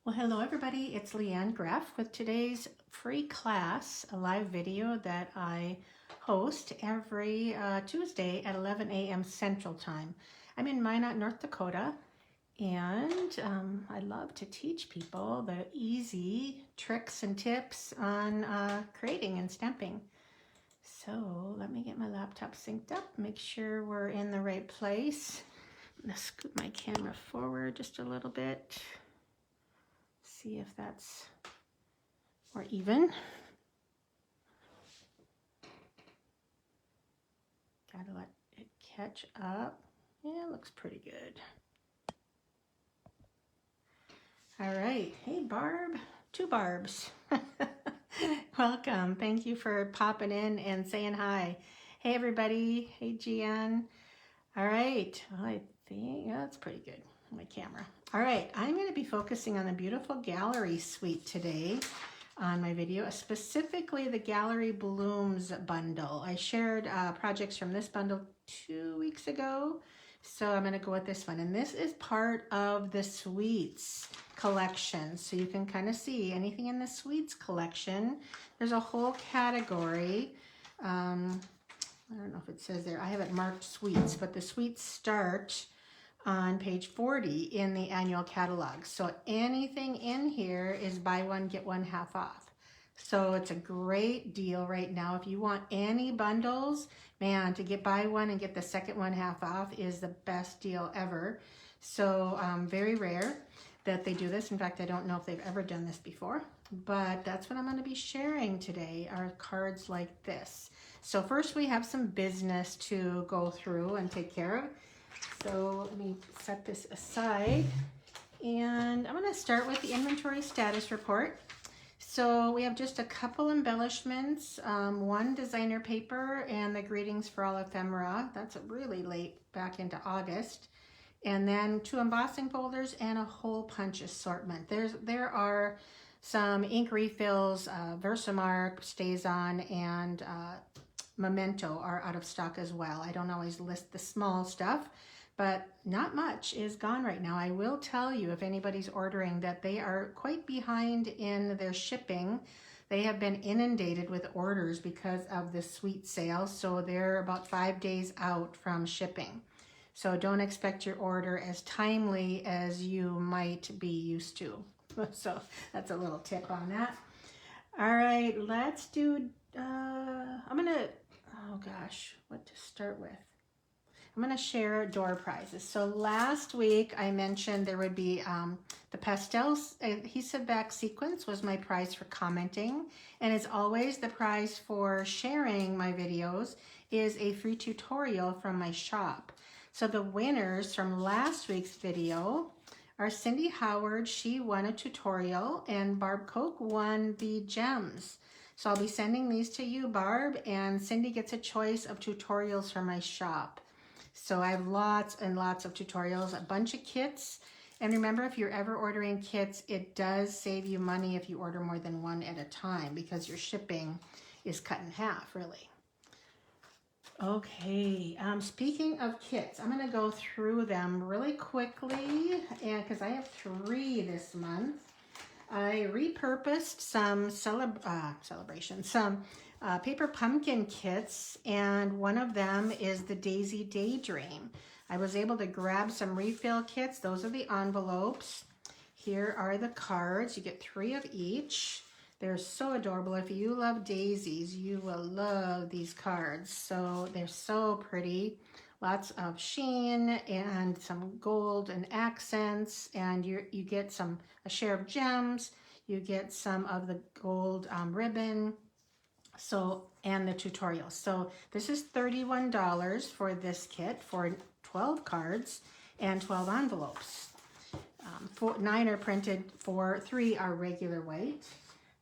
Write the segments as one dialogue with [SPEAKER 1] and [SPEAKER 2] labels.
[SPEAKER 1] Well, hello everybody, it's Leanne Greff with today's free class, a live video that I host every Tuesday at 11 a.m. Central Time. I'm in Minot, North Dakota, and I love to teach people the easy tricks and tips on creating and stamping. So let me get my laptop synced up, make sure we're in the right place. I'm gonna scoot my camera forward just a little bit. See if that's more even. Gotta let it catch up. Yeah, it looks pretty good. All right. Hey, Barb. Two Barbs. Welcome. Thank you for popping in and saying hi. Hey, everybody. Hey, Gian. All right. Well, I think that's pretty good. My camera. All right. I'm going to be focusing on the beautiful gallery suite today on my video, specifically the Gallery Blooms bundle. I shared projects from this bundle 2 weeks ago, so I'm going to go with this one. And this is part of the Sweets collection, so you can kind of see anything in the Sweets collection. There's a whole category. I don't know if it says there. I have it marked Sweets, but the Sweets start on page 40 in the annual catalog. So anything in here is buy one, get one half off. So it's a great deal right now. If you want any bundles, man, to get buy one and get the second one half off is the best deal ever. So very rare that they do this. In fact, I don't know if they've ever done this before, but that's what I'm going to be sharing today, are cards like this. So first we have some business to go through and take care of. So let me set this aside, and I'm going to start with the inventory status report. So we have just a couple embellishments, one designer paper and the greetings for all ephemera. That's really late, back into August. And then 2 embossing folders and a hole punch assortment. There are some ink refills, Versamark, StazOn, and Memento are out of stock as well. I don't always list the small stuff, but not much is gone right now. I will tell you, if anybody's ordering, that they are quite behind in their shipping. They have been inundated with orders because of the sweet sale, so they're about 5 days out from shipping. So don't expect your order as timely as you might be used to. So that's a little tip on that. All right, let's do, oh gosh, what to start with? I'm going to share door prizes. So last week I mentioned there would be the pastel adhesive back sequence was my prize for commenting. And as always, the prize for sharing my videos is a free tutorial from my shop. So the winners from last week's video are Cindy Howard. She won a tutorial, and Barb Koch won the gems. So I'll be sending these to you, Barb, and Cindy gets a choice of tutorials from my shop. So I have lots and lots of tutorials, a bunch of kits. And remember, if you're ever ordering kits, it does save you money if you order more than one at a time, because your shipping is cut in half, really. Okay, speaking of kits, I'm going to go through them really quickly, and because I have 3 this month. I repurposed some paper pumpkin kits, and one of them is the Daisy Daydream. I was able to grab some refill kits. Those are the envelopes. Here are the cards. You get 3 of each. They're so adorable. If you love daisies, you will love these cards. So they're so pretty. Lots of sheen and some gold and accents, and you get a share of gems. You get some of the gold ribbon. So, and the tutorial. So this is $31 for this kit for 12 cards and 12 envelopes. 9 are printed, 3 are regular weight.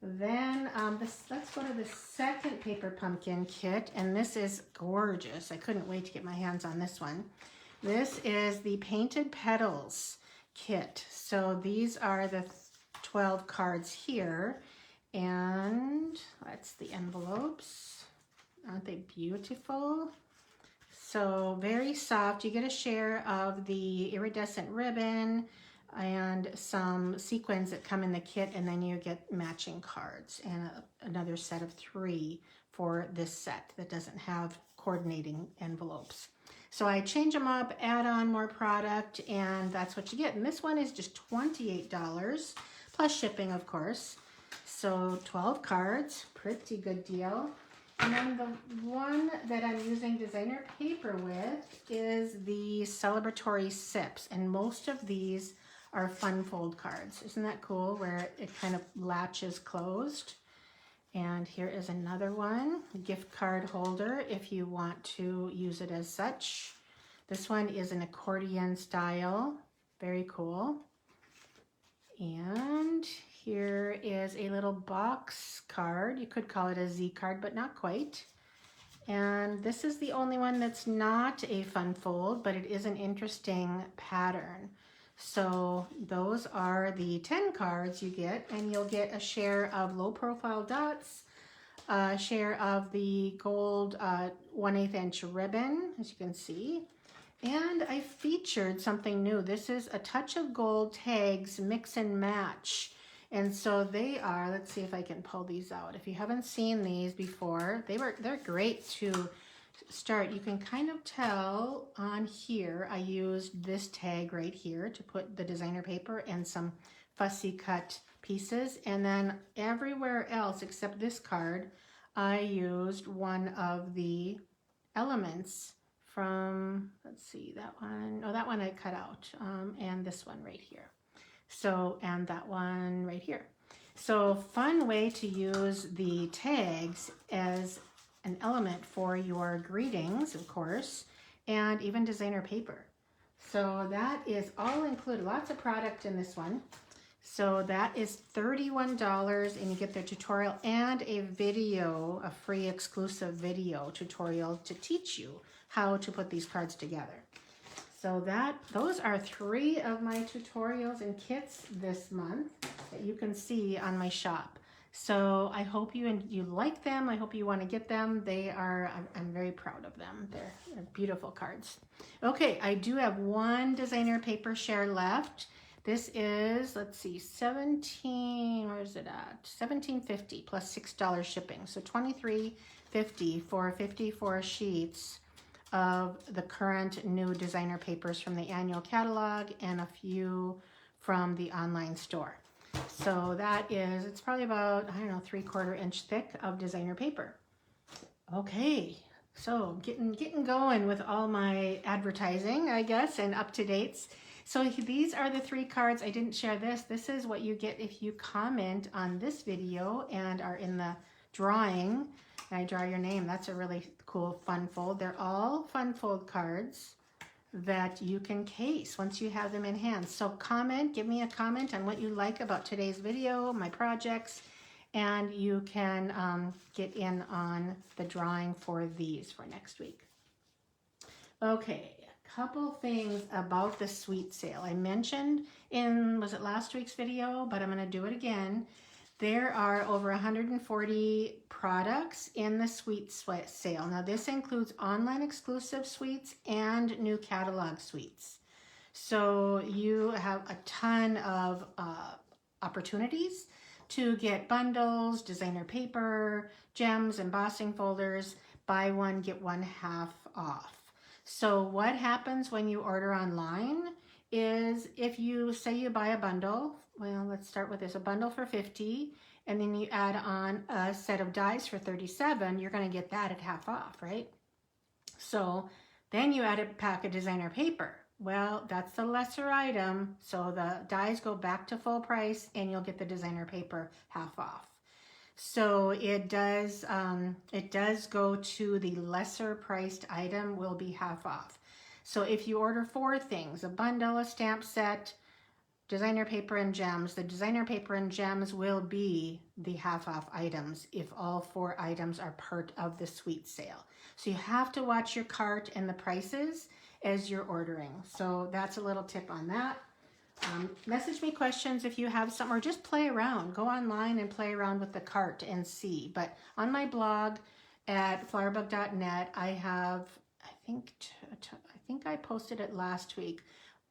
[SPEAKER 1] Then let's go to the second paper pumpkin kit, and this is gorgeous. I couldn't wait to get my hands on this one. This is the Painted Petals kit. So these are the 12 cards here, and that's the envelopes. Aren't they beautiful? So very soft. You get a share of the iridescent ribbon, and some sequins that come in the kit, and then you get matching cards and another set of 3 for this set that doesn't have coordinating envelopes. So I change them up, add on more product, and that's what you get. And this one is just $28 plus shipping, of course. So 12 cards, pretty good deal. And then the one that I'm using designer paper with is the Celebratory Sips, and most of these are fun fold cards. Isn't that cool, where it kind of latches closed? And here is another one, a gift card holder if you want to use it as such. This one is an accordion style, very cool. And here is a little box card. You could call it a Z card, but not quite. And this is the only one that's not a fun fold, but it is an interesting pattern. So those are the 10 cards you get, and you'll get a share of low profile dots, a share of the gold 1/8 inch ribbon, as you can see. And I featured something new. This is a Touch of Gold tags mix and match. And so they are, let's see if I can pull these out. If you haven't seen these before, they're great to start. You can kind of tell on here, I used this tag right here to put the designer paper and some fussy cut pieces. And then everywhere else except this card, I used one of the elements from, let's see, that one, oh, that one I cut out, and this one right here. So, and that one right here. So fun way to use the tags as an element for your greetings, of course, and even designer paper. So that is all included, lots of product in this one. So that is $31, and you get their tutorial and a video, a free exclusive video tutorial to teach you how to put these cards together. So those are 3 of my tutorials and kits this month that you can see on my shop. So I hope you like them. I hope you want to get them. I'm very proud of them. They're beautiful cards. Okay, I do have one designer paper share left. This is, let's see, where is it at? $17.50 plus $6 shipping. So $23.50 for 54 sheets of the current new designer papers from the annual catalog and a few from the online store. So that is, it's probably about, I don't know, 3/4 inch thick of designer paper. Okay, so getting going with all my advertising, I guess, and up-to-dates. So these are the 3 cards. I didn't share this. This is what you get if you comment on this video and are in the drawing. I draw your name. That's a really cool fun fold. They're all fun fold cards that you can case once you have them in hand. So give me a comment on what you like about today's video, my projects, and you can get in on the drawing for these for next week. Okay, a couple things about the sweet sale. I mentioned was it last week's video, but I'm going to do it again. There are over 140 products in the sweet sale. Now this includes online exclusive suites and new catalog suites. So you have a ton of opportunities to get bundles, designer paper, gems, embossing folders, buy one, get one half off. So what happens when you order online is if you say you buy a bundle, well, let's start with this, a bundle for $50, and then you add on a set of dies for $37, you're going to get that at half off, right? So then you add a pack of designer paper. Well, that's the lesser item, so the dies go back to full price, and you'll get the designer paper half off. So it does go to the lesser priced item will be half off. So if you order 4 things, a bundle, a stamp set, designer paper and gems, the designer paper and gems will be the half off items if all 4 items are part of the sweet sale. So you have to watch your cart and the prices as you're ordering. So that's a little tip on that. Message me questions if you have some, or just play around. Go online and play around with the cart and see. But on my blog at flowerbug.net, I have, I think I posted it last week,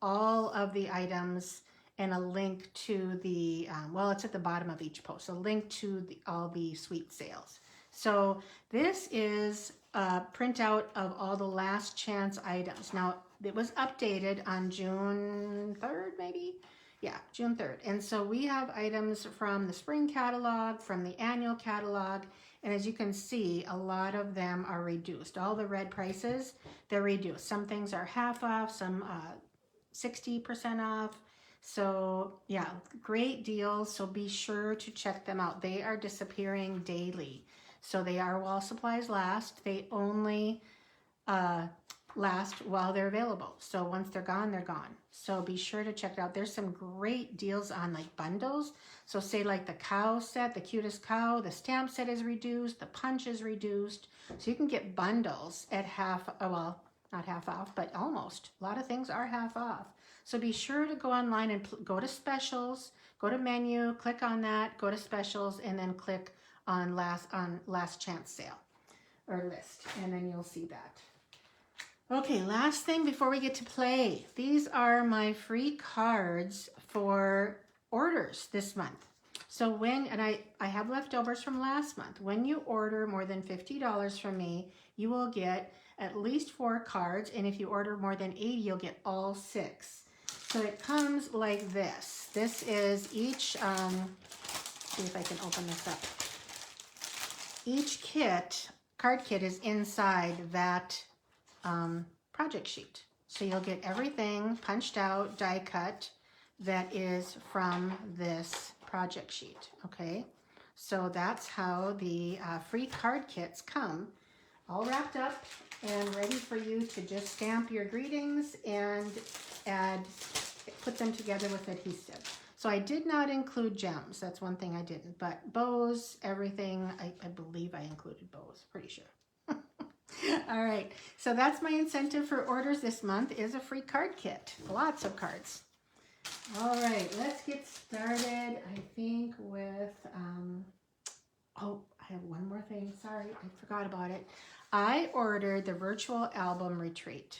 [SPEAKER 1] all of the items and a link to the, well, it's at the bottom of each post, a link to all the suite sales. So this is a printout of all the last chance items. Now, it was updated on June 3rd, maybe? Yeah, June 3rd. And so we have items from the spring catalog, from the annual catalog, and as you can see, a lot of them are reduced. All the red prices, they're reduced. Some things are half off, some 60% off. So yeah, great deals. So be sure to check them out. They are disappearing daily. So they are while supplies last. They only last while they're available. So once they're gone, they're gone. So be sure to check it out. There's some great deals on like bundles. So say like the cow set, the cutest cow, the stamp set is reduced, the punch is reduced. So you can get bundles at half, well, not half off, but almost. A lot of things are half off. So be sure to go online and go to specials, go to menu, click on that, go to specials, and then click on last chance sale or list, and then you'll see that. Okay, last thing before we get to play. These are my free cards for orders this month. So and I have leftovers from last month. When you order more than $50 from me, you will get at least 4 cards, and if you order more than 80, you'll get all 6. So it comes like this. This is each, see if I can open this up. Each card kit is inside that project sheet. So you'll get everything punched out, die cut, that is from this project sheet, okay? So that's how the free card kits come, all wrapped up and ready for you to just stamp your greetings and put them together with adhesive. So I did not include gems. That's one thing I didn't, but bows, everything, I believe I included bows, pretty sure. All right, so that's my incentive for orders this month is a free card kit. Lots of cards. All right, let's get started, I think, with, oh, I have one more thing. Sorry, I forgot about it. I ordered the virtual album retreat.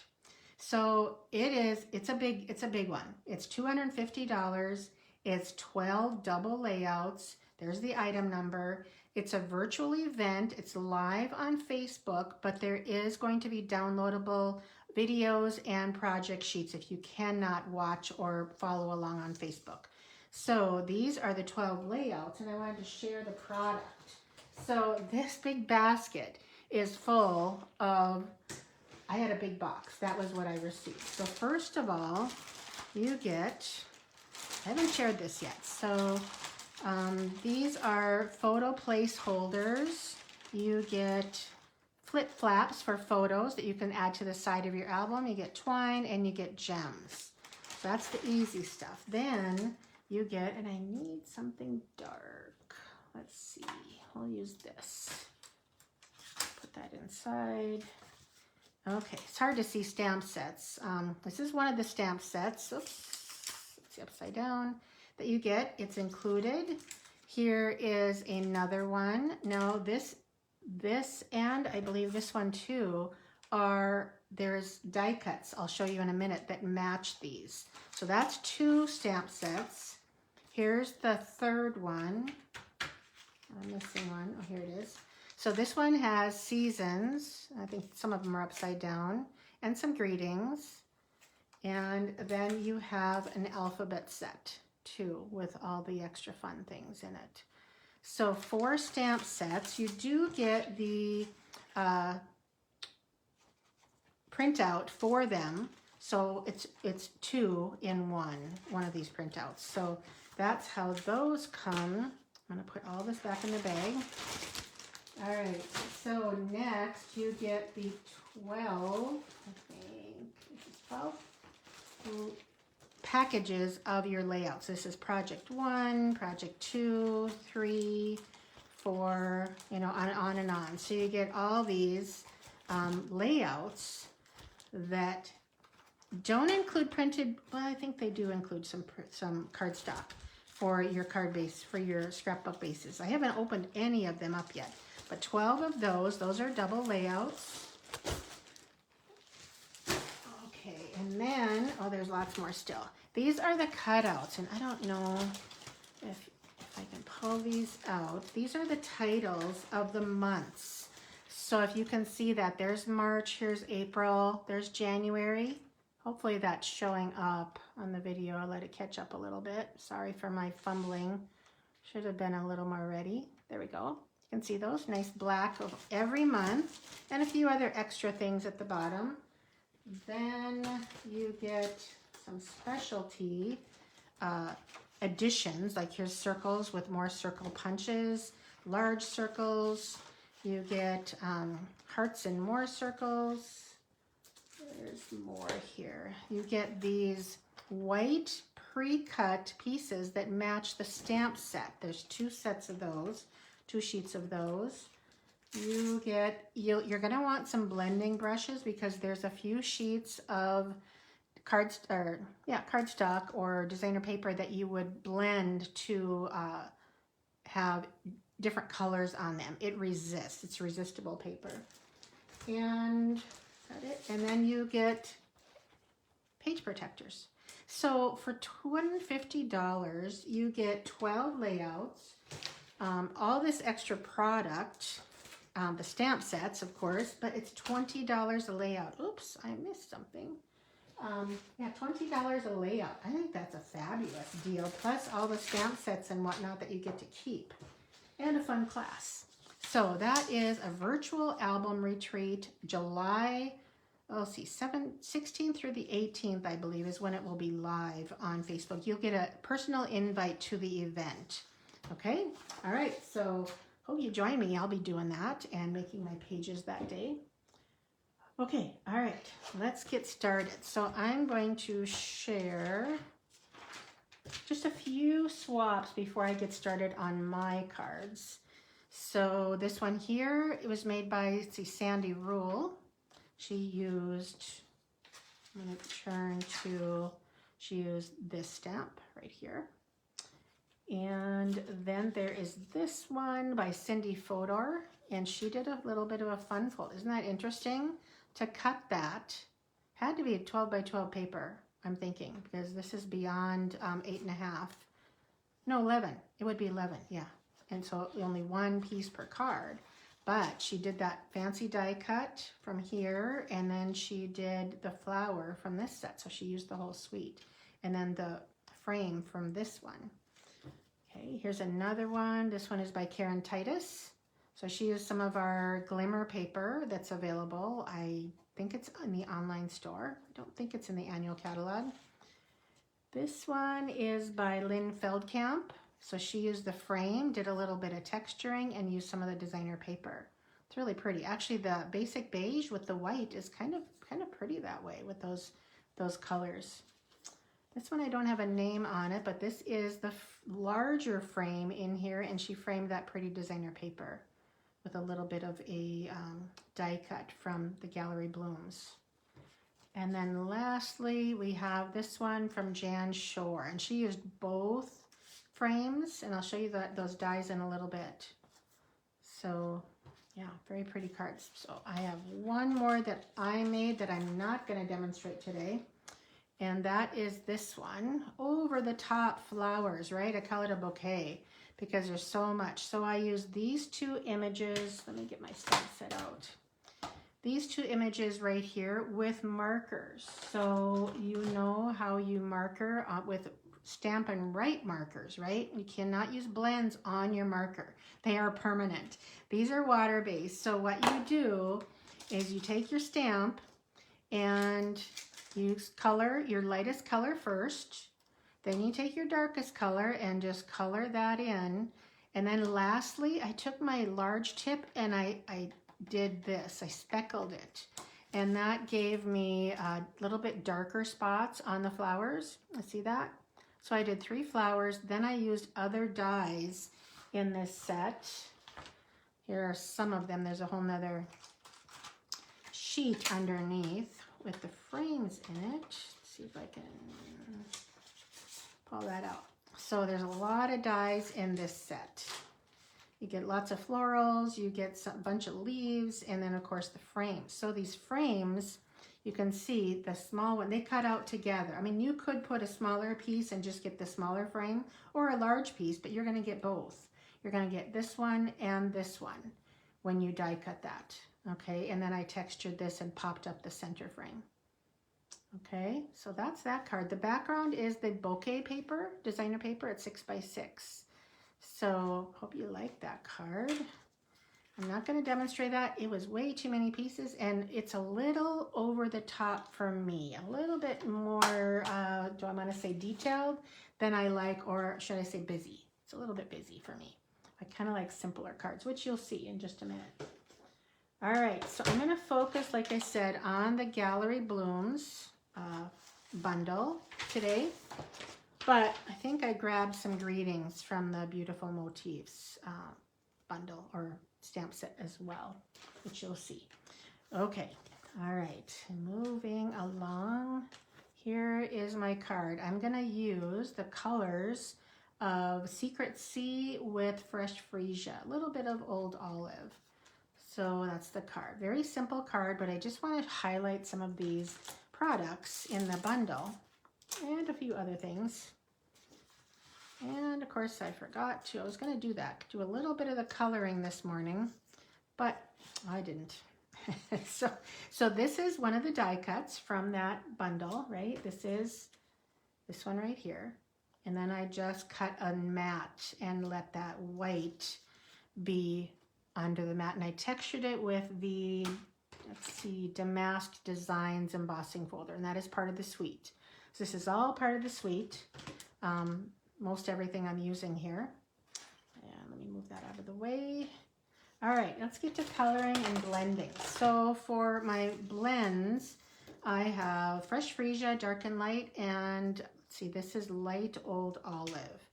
[SPEAKER 1] So it's a big one. It's $250. It's 12 double layouts. There's the item number. It's a virtual event. It's live on Facebook, but there is going to be downloadable videos and project sheets if you cannot watch or follow along on Facebook. So these are the 12 layouts, and I wanted to share the product. So this big basket is full of, I had a big box. That was what I received. So first of all, you get, I haven't shared this yet. So these are photo placeholders. You get flip flaps for photos that you can add to the side of your album. You get twine and you get gems. So that's the easy stuff. Then you get, and I need something dark. Let's see, I'll use this. Put that inside. Okay, it's hard to see stamp sets. This is one of the stamp sets. Oops, let's see, upside down. That you get. It's included. Here is another one. No, this and I believe this one too there's die cuts, I'll show you in a minute, that match these. So that's 2 stamp sets. Here's the third one. I'm missing one. Oh, here it is. So this one has seasons. I think some of them are upside down, and some greetings. And then you have an alphabet set too with all the extra fun things in it. So 4 stamp sets. You do get the printout for them. So it's 2 in one of these printouts. So that's how those come. I'm going to put all this back in the bag. All right, so next you get the 12, I think, this is 12, packages of your layouts. This is project 1, project 2, 3, 4, you know, on and on. So you get all these layouts that don't include printed, well, I think they do include some cardstock for your card base, for your scrapbook bases. I haven't opened any of them up yet, but 12 of those are double layouts. Okay, and then, oh, there's lots more still. These are the cutouts, and I don't know if I can pull these out. These are the titles of the months. So if you can see that, there's March, here's April, there's January. Hopefully that's showing up on the video. I'll let it catch up a little bit. Sorry for my fumbling. Should have been a little more ready. There we go. You can see those, nice black of every month, and a few other extra things at the bottom. Then you get some specialty additions, like here's circles with more circle punches, large circles. You get hearts and more circles. There's more here. You get these white pre-cut pieces that match the stamp set. There's 2 sets of those, 2 sheets of those. You get, you're going to want some blending brushes because there's a few sheets of cardstock or designer paper that you would blend to have different colors on them. It resists. It's resistible paper. And that's it. And then you get page protectors. So for $250, you get 12 layouts, all this extra product, the stamp sets, of course, but it's $20 a layout. Oops, I missed something. Yeah, $20 a layout. I think that's a fabulous deal, plus all the stamp sets and whatnot that you get to keep, and a fun class. So that is a virtual album retreat, July, let's see, 16th through the 18th, I believe, is when it will be live on Facebook. You'll get a personal invite to the event. Okay, all right, so hope you join me. I'll be doing that and making my pages that day. Okay, all right, let's get started. So I'm going to share just a few swaps before I get started on my cards. So this one here, it was made by, let's see, Sandy Rule. She used, I'm going to turn to, she used this stamp right here. And then there is this one by Cindy Fodor, and she did a little bit of a fun fold. Isn't that interesting? To cut that, had to be a 12 by 12 paper, I'm thinking, because this is beyond 8.5. No, 11. It would be 11, yeah. And so only 1 piece per card. But she did that fancy die cut from here, and then she did the flower from this set. So she used the whole suite. And then the frame from this one. Okay, here's another one. This one is by Karen Titus. So she used some of our glimmer paper that's available. I think it's in the online store. I don't think it's in the annual catalog. This one is by Lynn Feldkamp. So she used the frame, did a little bit of texturing, and used some of the designer paper. It's really pretty. Actually, the basic beige with the white is kind of pretty that way with those colors. This one I don't have a name on it, but this is the larger frame in here, and she framed that pretty designer paper with a little bit of a die cut from the Gallery Blooms. And then lastly, we have this one from Jan Shore, and she used both frames, and I'll show you those dies in a little bit. So yeah, very pretty cards. So I have one more that I made that I'm not going to demonstrate today, and that is this one, over the top flowers, right? I call it a bouquet because there's so much. So I used these 2 images. Let me get my stamp set out. These 2 images right here with markers. So you know how you marker with Stampin' Write markers, right? You cannot use blends on your marker. They are permanent. These are water-based. So what you do is you take your stamp and you color your lightest color first. Then you take your darkest color and just color that in. And then lastly, I took my large tip and I did this. I speckled it. And that gave me a little bit darker spots on the flowers. See that? So I did 3 flowers. Then I used other dies in this set. Here are some of them. There's a whole nother sheet underneath with the frames in it. Let's see if I can pull that out. So there's a lot of dies in this set. You get lots of florals, you get a bunch of leaves, and then of course the frames. So these frames, you can see the small one, they cut out together. I mean, you could put a smaller piece and just get the smaller frame, or a large piece, but you're going to get both. You're going to get this one and this one when you die cut that. Okay, and then I textured this and popped up the center frame. Okay, so that's that card. The background is the bouquet paper, designer paper at 6x6. So hope you like that card. I'm not going to demonstrate that. It was way too many pieces, and it's a little over the top for me. A little bit more, do I want to say detailed than I like, or should I say busy? It's a little bit busy for me. I kind of like simpler cards, which you'll see in just a minute. All right, so I'm going to focus, like I said, on the Gallery Blooms bundle today. But I think I grabbed some greetings from the Beautiful Motifs bundle or stamp set as well, which you'll see. Okay, all right, moving along. Here is my card. I'm going to use the colors of Secret Sea with Fresh Freesia, a little bit of Old Olive. So that's the card. Very simple card, but I just want to highlight some of these products in the bundle and a few other things. And of course I forgot to, I was going to do that, do a little bit of the coloring this morning, but I didn't. So this is one of the die cuts from that bundle, right? This is this one right here. And then I just cut a mat and let that white be under the mat. And I textured it with the, let's see, Damask Designs embossing folder. And that is part of the suite. So this is all part of the suite. Most everything I'm using here. And let me move that out of the way. All right, let's get to coloring and blending. So for my blends, I have Fresh Freesia, Dark and Light, and let's see, this is Light Old Olive.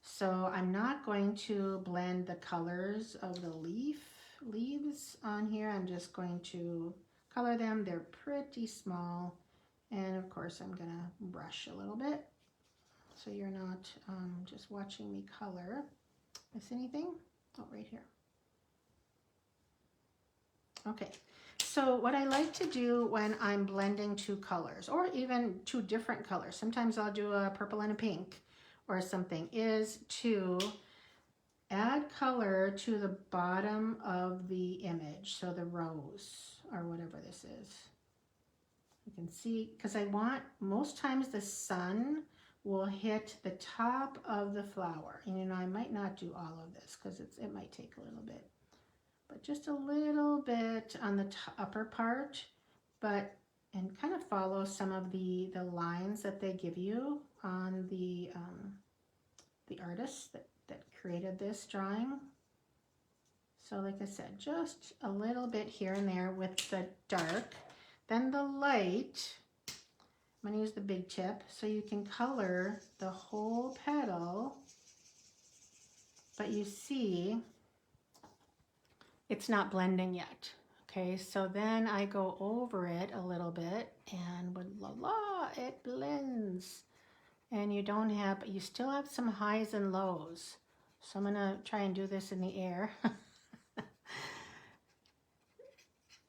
[SPEAKER 1] So I'm not going to blend the colors of the leaves on here. I'm just going to color them. They're pretty small. And of course, I'm gonna brush a little bit, so you're not just watching me color. Miss anything? Oh, right here. Okay, so what I like to do when I'm blending two colors, or even two different colors, sometimes I'll do a purple and a pink or something, is to add color to the bottom of the image, so the rose or whatever this is. You can see, because I want, most times the sun will hit the top of the flower. And you know, I might not do all of this because it might take a little bit, but just a little bit on the upper part, but, and kind of follow some of the lines that they give you on the artist that created this drawing. So like I said, just a little bit here and there with the dark. Then the light, I'm going to use the big tip so you can color the whole petal, but you see it's not blending yet. Okay, so then I go over it a little bit and voila, it blends. And you don't have, but you still have some highs and lows. So I'm going to try and do this in the air.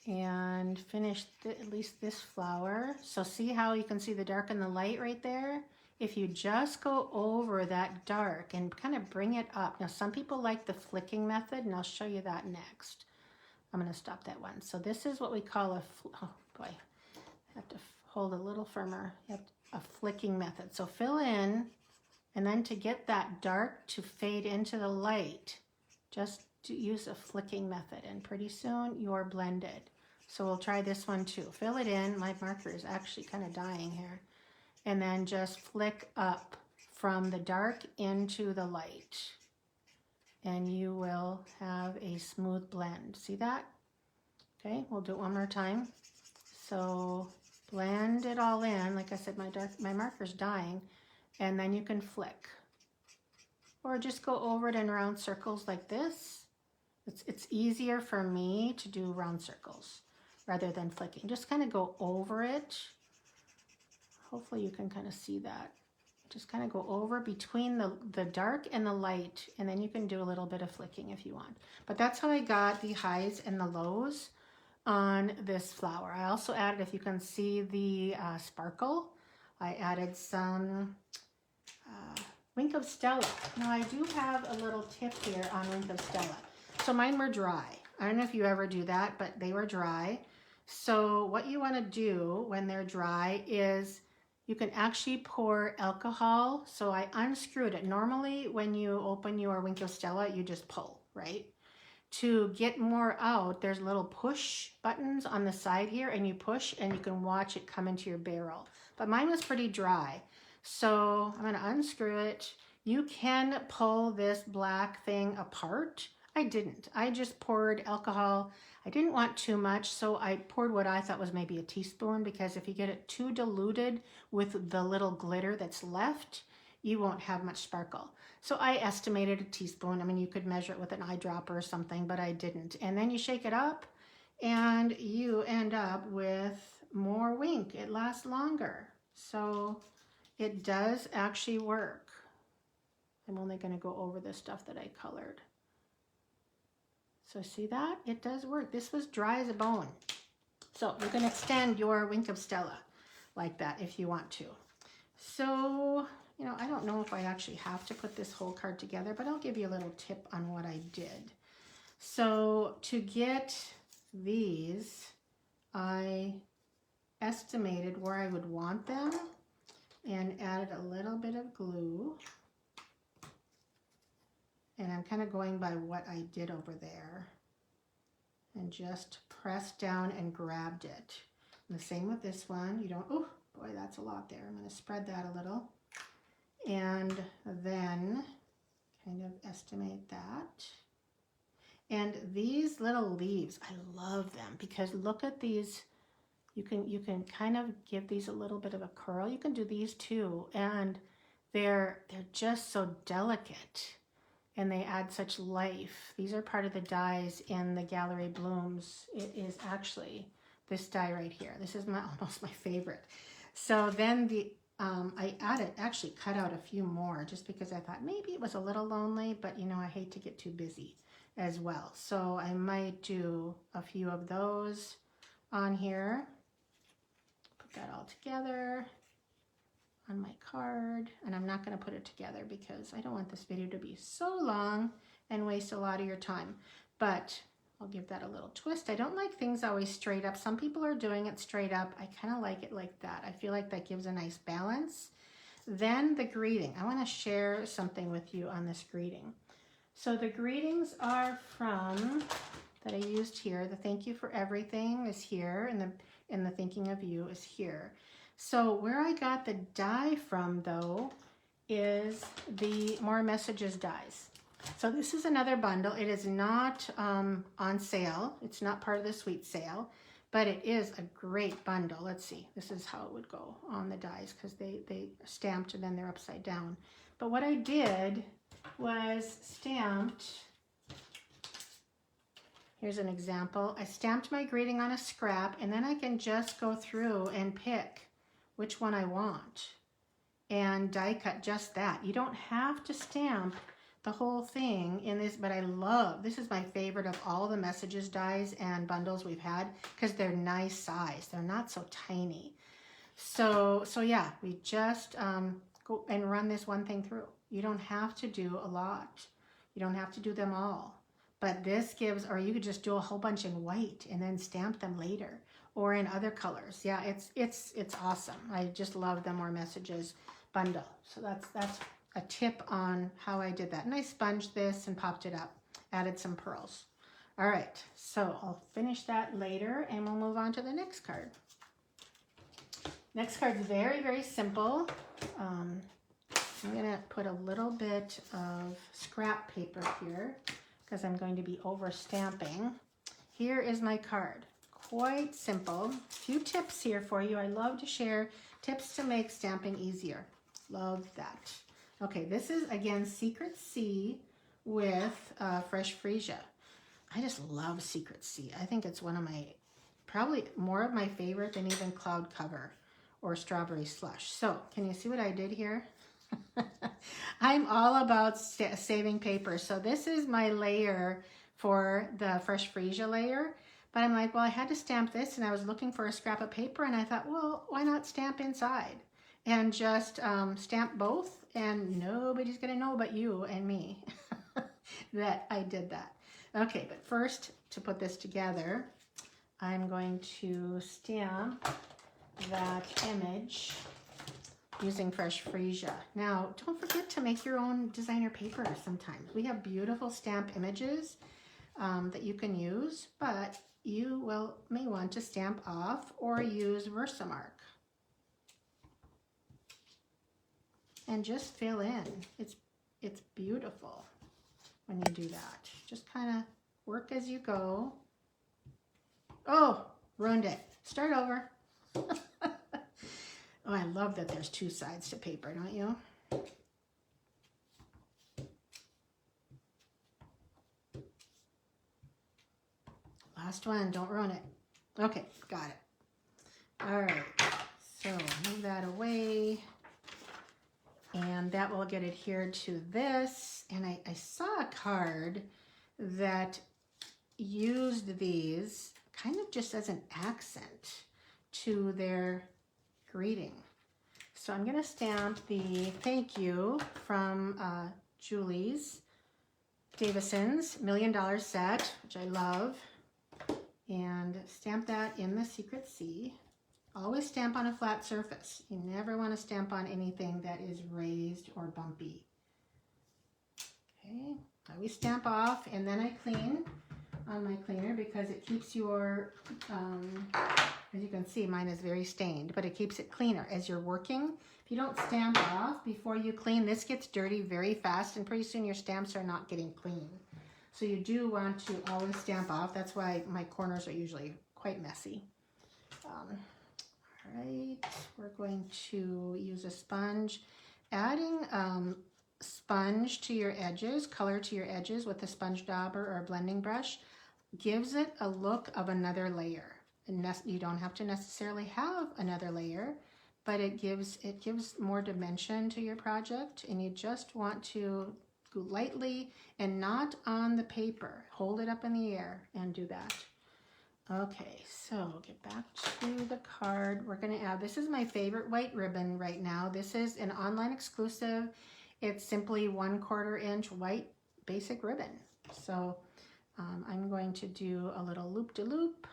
[SPEAKER 1] And finish at least this flower. So see how you can see the dark and the light right there? If you just go over that dark and kind of bring it up. Now some people like the flicking method, and I'll show you that next. I'm going to stop that one. So this is what we call a, oh boy, I have to hold a little firmer. You have a flicking method. So fill in, and then to get that dark to fade into the light, just to use a flicking method, and pretty soon you're blended. So we'll try this one too. Fill it in. My marker is actually kind of dying here. And then just flick up from the dark into the light. And you will have a smooth blend. See that? Okay, we'll do it one more time. So blend it all in. Like I said, my marker's dying. And then you can flick. Or just go over it in round circles like this. It's easier for me to do round circles rather than flicking. Just kind of go over it. Hopefully you can kind of see that. Just kind of go over between the dark and the light, and then you can do a little bit of flicking if you want. But that's how I got the highs and the lows on this flower. I also added, if you can see the sparkle, I added some Wink of Stella. Now I do have a little tip here on Wink of Stella. So mine were dry. I don't know if you ever do that, but they were dry. So what you want to do when they're dry is you can actually pour alcohol. So I unscrewed it. Normally when you open your Wink of Stella, you just pull, right? To get more out, there's little push buttons on the side here, and you push and you can watch it come into your barrel. But mine was pretty dry. So I'm gonna unscrew it. You can pull this black thing apart. I didn't. I just poured alcohol. I didn't want too much, so I poured what I thought was maybe a teaspoon, because if you get it too diluted with the little glitter that's left, you won't have much sparkle. So I estimated a teaspoon. I mean, you could measure it with an eyedropper or something, but I didn't. And then you shake it up and you end up with more Wink. It lasts longer. So it does actually work. I'm only going to go over the stuff that I colored. So see that? It does work. This was dry as a bone. So you can extend your Wink of Stella like that if you want to. So, you know, I don't know if I actually have to put this whole card together, but I'll give you a little tip on what I did. So to get these, I estimated where I would want them and added a little bit of glue. And I'm kind of going by what I did over there. And just pressed down and grabbed it. And the same with this one. You don't, oh boy, that's a lot there. I'm going to spread that a little. And then kind of estimate that. And these little leaves, I love them because look at these. You can kind of give these a little bit of a curl. You can do these too. And they're just so delicate. And they add such life. These are part of the dies in the Gallery Blooms. It is actually this die right here. This is almost my favorite. So then I actually cut out a few more just because I thought maybe it was a little lonely, but you know, I hate to get too busy as well. So I might do a few of those on here. Put that all together on my card, and I'm not going to put it together because I don't want this video to be so long and waste a lot of your time, but I'll give that a little twist. I don't like things always straight up. Some people are doing it straight up. I kind of like it like that. I feel like that gives a nice balance. Then the greeting. I want to share something with you on this greeting. So the greetings are from, that I used here, the thank you for everything is here, and the thinking of you is here. So where I got the die from, though, is the More Messages dies. So this is another bundle. It is not on sale. It's not part of the sweet sale, but it is a great bundle. Let's see. This is how it would go on the dies because they stamped and then they're upside down. But what I did was stamped. Here's an example. I stamped my greeting on a scrap, and then I can just go through and pick which one I want and die cut just that. You don't have to stamp the whole thing in this, but I love, this is my favorite of all the messages dies and bundles we've had because they're nice size. They're not so tiny. So yeah, we just go and run this one thing through. You don't have to do a lot. You don't have to do them all. But this gives, or you could just do a whole bunch in white and then stamp them later, or in other colors. Yeah, it's awesome. I just love the More Messages bundle. So that's a tip on how I did that. And I sponged this and popped it up, added some pearls. All right, so I'll finish that later and we'll move on to the next card. Next card is very, very simple. I'm gonna put a little bit of scrap paper here because I'm going to be over stamping. Here is my card. Quite simple. A few tips here for you. I love to share tips to make stamping easier. Love that. Okay, this is again Secret Sea with Fresh Freesia. I just love Secret Sea. I think it's one of my, probably more of my favorite than even Cloud Cover or Strawberry Slush. So can you see what I did here? I'm all about saving paper. So this is my layer for the Fresh Freesia layer. But I'm like, well, I had to stamp this, and I was looking for a scrap of paper, and I thought, well, why not stamp inside? And just stamp both, and nobody's gonna know but you and me that I did that. Okay, but first, to put this together, I'm going to stamp that image using Fresh Freesia. Now, don't forget to make your own designer paper sometimes. We have beautiful stamp images that you can use, but you may want to stamp off or use Versamark. And just fill in. It's beautiful when you do that. Just kind of work as you go. Oh, ruined it. Start over. Oh, I love that there's two sides to paper, don't you? Last one, don't ruin it. Okay, got it. All right, so move that away. And that will get adhered to this. And I saw a card that used these kind of just as an accent to their greeting. So I'm going to stamp the thank you from Julie's Davison's $1 Million set, which I love, and stamp that in the Secret C. Always stamp on a flat surface. You never want to stamp on anything that is raised or bumpy. Okay, I always stamp off, and then I clean on my cleaner because it keeps your, as you can see, mine is very stained, but it keeps it cleaner as you're working. If you don't stamp off before you clean, this gets dirty very fast, and pretty soon your stamps are not getting clean. So you do want to always stamp off. That's why my corners are usually quite messy. All right, we're going to use a sponge. Adding sponge to your edges, color to your edges with a sponge dauber or a blending brush gives it a look of another layer. And you don't have to necessarily have another layer, but it gives more dimension to your project, and you just want to go lightly and not on the paper. Hold it up in the air and do that. Okay, so get back to the card. We're going to add, this is my favorite white ribbon right now. This is an online exclusive. It's simply 1/4 inch white basic ribbon. So I'm going to do a little loop-de-loop,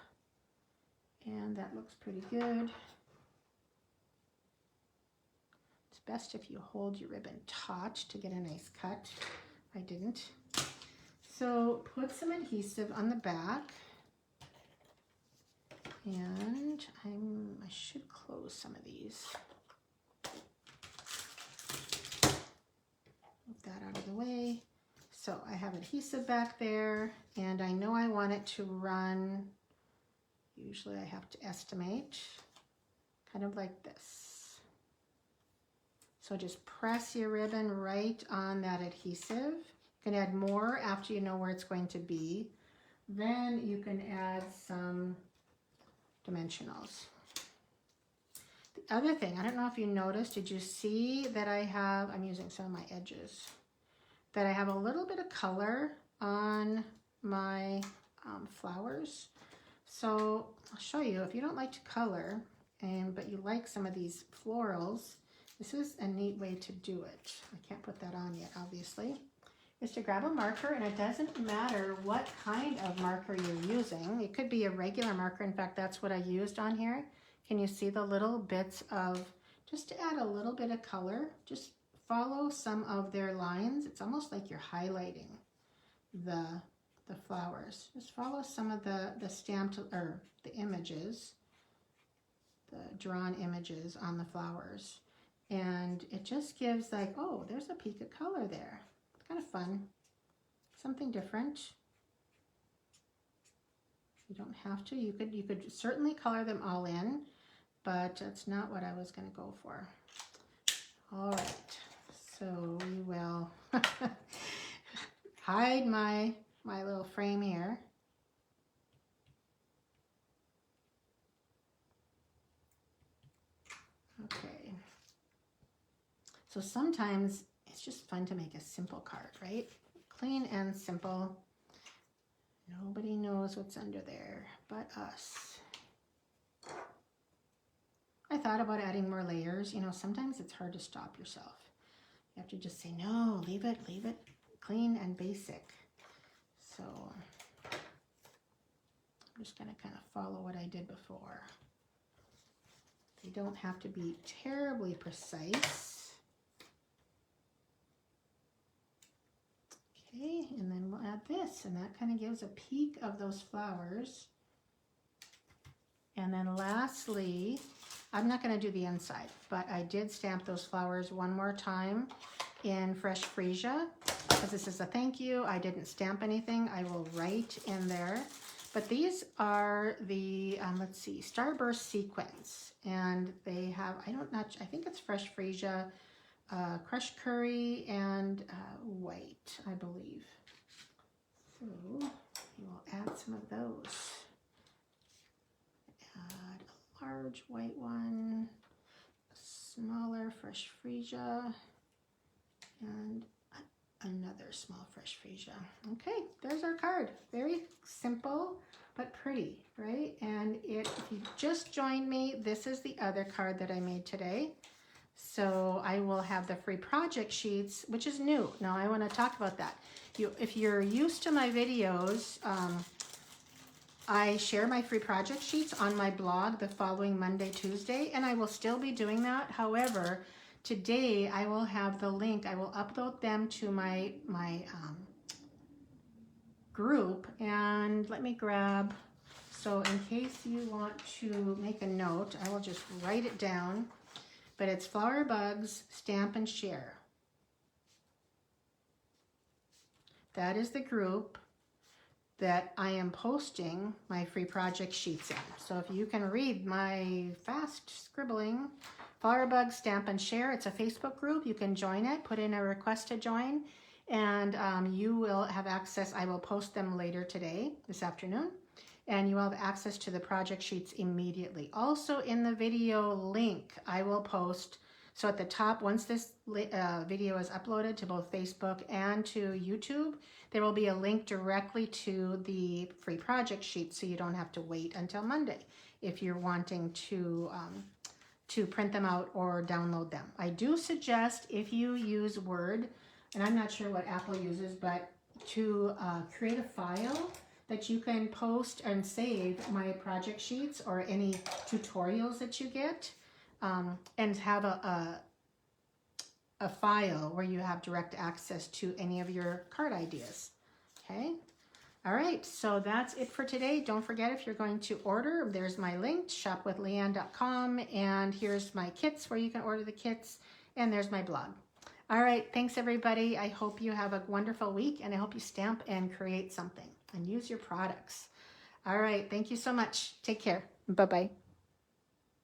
[SPEAKER 1] and that looks pretty good. It's best if you hold your ribbon taut to get a nice cut. I didn't. So put some adhesive on the back. And I should close some of these. Move that out of the way. So I have adhesive back there, and I know I want it to run, usually I have to estimate, kind of like this. So just press your ribbon right on that adhesive. You can add more after you know where it's going to be. Then you can add some dimensionals. The other thing, I don't know if you noticed, did you see that I'm using some of my edges, that I have a little bit of color on my flowers. So I'll show you, if you don't like to color, but you like some of these florals, this is a neat way to do it. I can't put that on yet, obviously. Is to grab a marker, and it doesn't matter what kind of marker you're using. It could be a regular marker. In fact, that's what I used on here. Can you see the little bits of, just to add a little bit of color, just follow some of their lines. It's almost like you're highlighting the flowers. Just follow some of the stamped, or the images, the drawn images on the flowers. And it just gives like, oh, there's a peak of color there. Kind of fun, something different. You don't have to. You could certainly color them all in, but that's not what I was going to go for. All right, so we will hide my little frame here. Okay. So sometimes it's just fun to make a simple card, right? Clean and simple. Nobody knows what's under there but us. I thought about adding more layers. You know, sometimes it's hard to stop yourself. You have to just say, no, leave it clean and basic. So I'm just going to kind of follow what I did before. They don't have to be terribly precise. Okay, and then we'll add this, and that kind of gives a peek of those flowers. And then lastly, I'm not going to do the inside, but I did stamp those flowers one more time in Fresh Freesia, because this is a thank you. I didn't stamp anything. I will write in there. But these are the, let's see, Starburst Sequins. And they have, I think it's Fresh Freesia, crushed curry, and white, I believe. So we'll add some of those. Add a large white one, a smaller Fresh Freesia, and another small Fresh Freesia. Okay, there's our card. Very simple, but pretty, right? And if you just joined me, this is the other card that I made today. So I will have the free project sheets, which is new. Now I want to talk about that. If you're used to my videos, I share my free project sheets on my blog the following Monday, Tuesday, and I will still be doing that. However, today I will have the link. I will upload them to my group, and let me grab, so in case you want to make a note, I will just write it down, but it's Flower Bugs Stamp and Share. That is the group that I am posting my free project sheets in. So if you can read my fast scribbling, Flower Bugs Stamp and Share, it's a Facebook group. You can join it, put in a request to join, and you will have access. I will post them later today, this afternoon, and you will have access to the project sheets immediately. Also in the video link, I will post, so at the top, once this video is uploaded to both Facebook and to YouTube, there will be a link directly to the free project sheet, so you don't have to wait until Monday if you're wanting to print them out or download them. I do suggest, if you use Word, and I'm not sure what Apple uses, but to create a file that you can post and save my project sheets or any tutorials that you get, and have a file where you have direct access to any of your card ideas. Okay. All right, so that's it for today. Don't forget, if you're going to order, there's my link, shopwithleanne.com, and here's my kits where you can order the kits, and there's my blog. All right, thanks everybody. I hope you have a wonderful week, and I hope you stamp and create something and use your products. All right, thank you so much. Take care. Bye-bye.